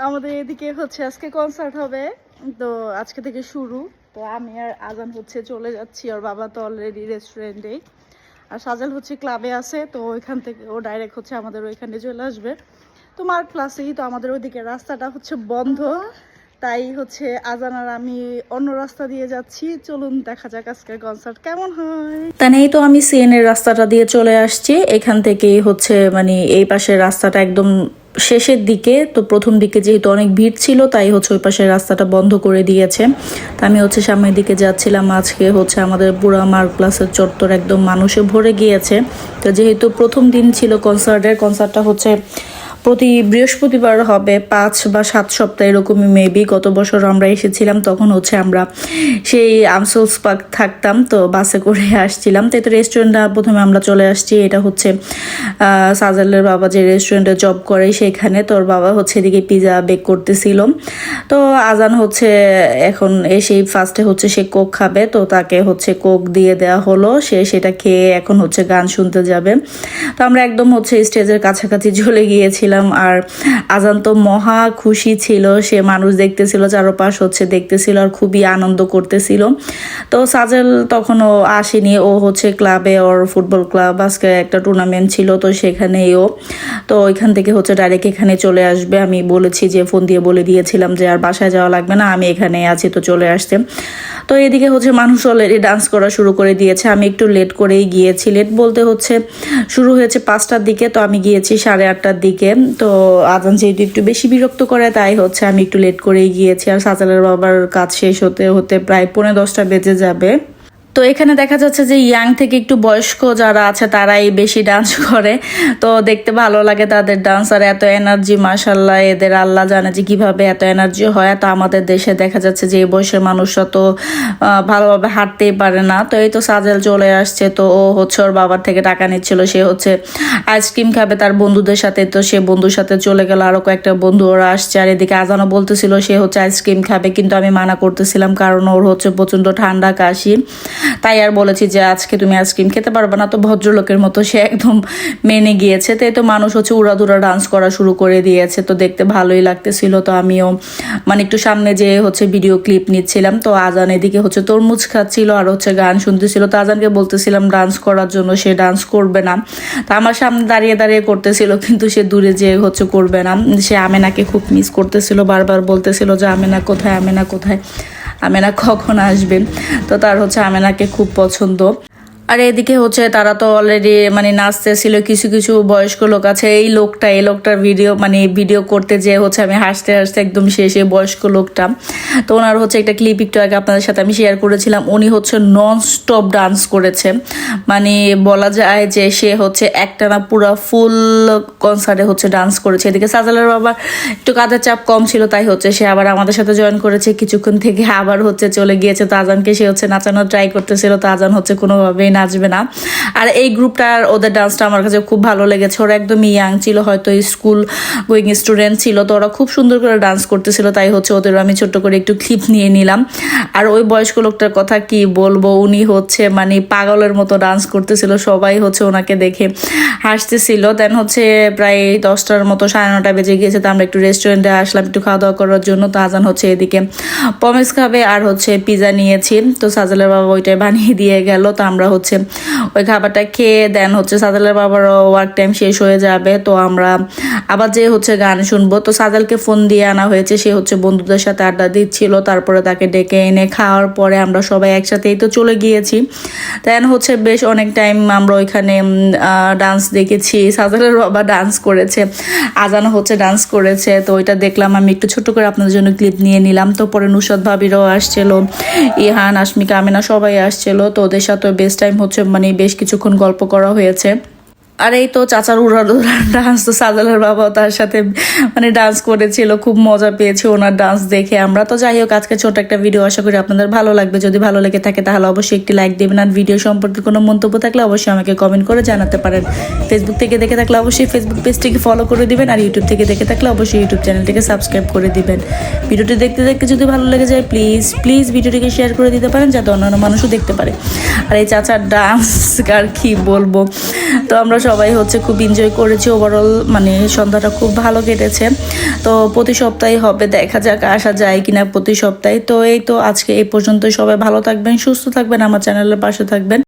আমাদের এদিকে হচ্ছে আজকে কনসার্ট হবে, তো আজকে থেকে শুরু। তো আমি আর আজান হচ্ছে চলে যাচ্ছি, ওর বাবা তো অলরেডি রেস্টুরেন্টে, আর সাজাল হচ্ছে ক্লাবে আছে, তো ওইখান থেকে ও ডাইরেক্ট হচ্ছে আমাদের ওইখানে চলে আসবে। তো মার ক্লাসেই তো আমাদের ওইদিকে রাস্তাটা হচ্ছে বন্ধ, তাই হচ্ছে আজান আর আমি অন্য রাস্তা দিয়ে যাচ্ছি। চলুন দেখা যাক আজকের কনসার্ট কেমন হয়। তাই এই তো আমি সিএনের রাস্তাটা দিয়ে চলে আসছি। এখান থেকেই হচ্ছে মানে এই পাশের রাস্তাটা একদম শেষের দিকে, তো প্রথম দিকে যেহেতু অনেক ভিড় ছিল তাই হচ্ছে ওই পাশের রাস্তাটা বন্ধ করে দিয়েছে। তা আমি হচ্ছে সামনের দিকে যাচ্ছিলাম। আজকে হচ্ছে আমাদের পুরা মার ক্লাসের চত্বর একদম মানুষে ভরে গিয়েছে। তো যেহেতু প্রথম দিন ছিল কনসার্টটা হচ্ছে প্রতি বৃহস্পতিবার হবে, 5 বা 7 সপ্তাহ এরকমই মেবি। গত বছর আমরা এসেছিলাম, তখন হচ্ছে আমরা সেই আমসোলস পার্ক থাকতাম, তো বাসে করে আসছিলাম। তো এটা রেস্টুরেন্টটা প্রথমে আমরা চলে আসছি, এটা হচ্ছে সাজালের বাবা যে রেস্টুরেন্টে জব করে সেখানে। তোর বাবা হচ্ছে এদিকে পিজা বেক করতেছিল। তো আজান হচ্ছে এখন এসেই ফার্স্টে হচ্ছে সে কোক খাবে, তো তাকে হচ্ছে কোক দিয়ে দেওয়া হলো, সে সেটা খেয়ে এখন হচ্ছে গান শুনতে যাবে। তো আমরা একদম হচ্ছে স্টেজের কাছাকাছি চলে গিয়েছিলাম, আর আজান তো মহা খুশি ছিল, সে মানুষ দেখতেছিল, চারপাশ হচ্ছে দেখতেছিল আর খুবই আনন্দ করতেছিল। তো সাজেল তখনও আসেনি, ও হচ্ছে ক্লাবে, ওর ফুটবল ক্লাব আজকে একটা টুর্নামেন্ট ছিল, তো সেখানেই ও, তো ওইখান থেকে হচ্ছে ডাইরেক্ট এখানে চলে আসবে। আমি বলেছি যে ফোন দিয়ে বলে দিয়েছিলাম যে আর বাসায় যাওয়া লাগবে না, আমি এখানে আছি, তো চলে আসতে। তো এদিকে হচ্ছে মানুষ অলরেডি ডান্স করা শুরু করে দিয়েছে। আমি একটু লেট করেই গিয়েছি, লেট বলতে হচ্ছে শুরু হয়েছে 5টার দিকে, তো আমি গিয়েছি 8:30টার দিকে। তো আজান যেহেতু একটু বেশি বিরক্ত করে তাই হচ্ছে আমি একটু লেট করেই গিয়েছি, আর সাজালের বাবার কাজ শেষ হতে হতে প্রায় 10:45 বেজে যাবে। তো এখানে দেখা যাচ্ছে যে ইয়াং থেকে একটু বয়স্ক যারা আছে তারাই বেশি ডান্স করে, তো দেখতে ভালো লাগে তাদের ডান্স। আর এত এনার্জি, মাশাল্লাহ, এদের আল্লাহ জানে যে কিভাবে এত এনার্জি হয়। তো আমাদের দেশে দেখা যাচ্ছে যে এই বয়সের মানুষরা তো ভালোভাবে হাঁটতেই পারে না। তো এই তো সাজেল চলে আসছে, তো ও হচ্ছে ওর বাবার থেকে টাকা নিচ্ছিল, সে হচ্ছে আইসক্রিম খাবে তার বন্ধুদের সাথে, তো সে বন্ধুর সাথে চলে গেল, আরও কয়েকটা বন্ধু ওরা আসছে। আর এদিকে আজানও বলতেছিল সে হচ্ছে আইসক্রিম খাবে, কিন্তু আমি মানা করতেছিলাম কারণ ওর হচ্ছে প্রচণ্ড ঠান্ডা কাশি, তাই আর বলেছি যে আজকে তুমি আইসক্রিম খেতে পারবে না। তো ভদ্রলোকের মতো সে একদম মেনে গিয়েছে। তো এই তো মানুষ হচ্ছে উড়াধুরা ডান্স করা শুরু করে দিয়েছে, তো দেখতে ভালোই লাগতেছিল। তো আমিও মানে একটু সামনে যেয়ে হচ্ছে ভিডিও ক্লিপ নিচ্ছিলাম। তো আজান এদিকে হচ্ছে তরমুজ খাচ্ছিল আর হচ্ছে গান শুনতেছিল। তো আজানকে বলতেছিলাম ডান্স করার জন্য, সে ডান্স করবে না। তো আমার সামনে দাঁড়িয়ে দাঁড়িয়ে করতেছিল, কিন্তু সে দূরে যেয়ে হচ্ছে করবে না। সে আমেনাকে খুব মিস করতেছিল, বারবার বলতেছিল যে আমেনা কোথায়, আমেনা কোথায়, আমেনা কখন আসবেন। তো তার হচ্ছে আমেনাকে খুব পছন্দ। আর এদিকে হচ্ছে তারা তো অলরেডি মানে নাচতেছিল, কিছু কিছু বয়স্ক লোক আছে। এই লোকটার ভিডিও করতে যেয়ে হচ্ছে আমি হাসতে হাসতে একদম শেষে, বয়স্ক লোকটা। তো ওনার হচ্ছে একটা ক্লিপ একটু আগে আপনাদের সাথে আমি শেয়ার করেছিলাম, উনি হচ্ছে নন স্টপ ডান্স করেছে, মানে বলা যায় যে সে হচ্ছে একটানা পুরো ফুল কনসার্টে হচ্ছে ডান্স করেছে। এদিকে সাজালের বাবার একটু কাজের চাপ কম ছিল, তাই হচ্ছে সে আবার আমাদের সাথে জয়েন করেছে, কিছুক্ষণ থেকে আবার হচ্ছে চলে গিয়েছে। তো আজানকে সে হচ্ছে নাচানোর ট্রাই করতেছিল, তো আজান হচ্ছে কোনোভাবেই নাচবে না। আর এই গ্রুপটার ওদের ডান্সটা আমার কাছে খুব ভালো লেগেছে। ওরা একদম ইয়াং ছিল, হয়তো স্কুল গোয়িং স্টুডেন্ট ছিল, তো ওরা খুব সুন্দর করে ডান্স করতেছিল, তাই হচ্ছে ওদের আমি ছোট্ট করে একটু ক্লিপ নিয়ে নিলাম। আর ওই বয়স্ক লোকটার কথা কি বলবো, উনি হচ্ছে মানে পাগলের মতো ডান্স করতেছিল, সবাই হচ্ছে ওনাকে দেখে হাসতেছিল। দেন হচ্ছে প্রায় 10টার মতো, 9:30 বেজে গিয়েছে। তো আমরা একটু রেস্টুরেন্টে আসলাম একটু খাওয়া দাওয়া করার জন্য। তো আজান হচ্ছে এদিকে পমেস খাবে আর হচ্ছে পিজা নিয়েছি, তো সাজালের বাবা ওইটাই বানিয়ে দিয়ে গেল। তো আমরা হচ্ছে ওই খাবারটা খেয়ে দেন হচ্ছে সাজালের বাবারও ওয়ার্ক টাইম শেষ হয়ে যাবে, তো আমরা আবার যে হচ্ছে গান শুনবো। তো সাজালকে ফোন দিয়ে আনা হয়েছে, সে হচ্ছে বন্ধুদের সাথে আড্ডা দিচ্ছিল, তারপরে তাকে ডেকে এনে খাওয়ার পরে আমরা সবাই একসাথেই তো চলে গিয়েছি। দেন হচ্ছে বেশ অনেক টাইম আমরা ওইখানে ডান্স দেখেছি, সাজালের বাবা ডান্স করেছে, আজান হচ্ছে ডান্স করেছে, তো ওইটা দেখলাম। আমি একটু ছোট করে আপনাদের জন্য ক্লিপ নিয়ে নিলাম। তো পরে নুসরাত ভাবিরাও আসছিল, ইহান, আশমিকা, আমিনা সবাই আসছিল। তো ওদের সাথে বেস্ট টাইম হচ্ছে মানে বেশ কিছুক্ষণ গল্প করা হয়েছে। আর এই তো চাচার উড়াদুরা ডান্স, তো সাজালের বাবাও তার সাথে মানে ডান্স করেছিল, খুব মজা পেয়েছি ওনার ডান্স দেখে আমরা। তো যাই হোক, আজকে ছোট একটা ভিডিও, আশা করি আপনাদের ভালো লাগবে। যদি ভালো লেগে থাকে তাহলে অবশ্যই একটি লাইক দেবেন, আর ভিডিও সম্পর্কে কোনো মন্তব্য থাকলে অবশ্যই আমাকে কমেন্ট করে জানাতে পারেন। ফেসবুক থেকে দেখে থাকলে অবশ্যই ফেসবুক পেজটিকে ফলো করে দিবেন, আর ইউটিউব থেকে দেখে থাকলে অবশ্যই ইউটিউব চ্যানেলটিকে সাবস্ক্রাইব করে দিবেন। ভিডিওটি দেখতে দেখতে যদি ভালো লেগে যায় প্লিজ ভিডিওটিকে শেয়ার করে দিতে পারেন, যাতে অন্যান্য মানুষও দেখতে পারে। আর এই চাচার ডান্স আর কি বলবো। তো আমরা সবাই হচ্ছে খুব এনজয় করেছি। ওভারঅল মানে সন্ধ্যাটা খুব ভালো কেটেছে। তো প্রতি সপ্তাহে হবে, দেখা যাক আসা যায় কিনা প্রতি সপ্তাহে। তো এই তো আজকে এই পর্যন্ত, সবাই ভালো থাকবেন, সুস্থ থাকবেন, আমার চ্যানেলের পাশে থাকবেন।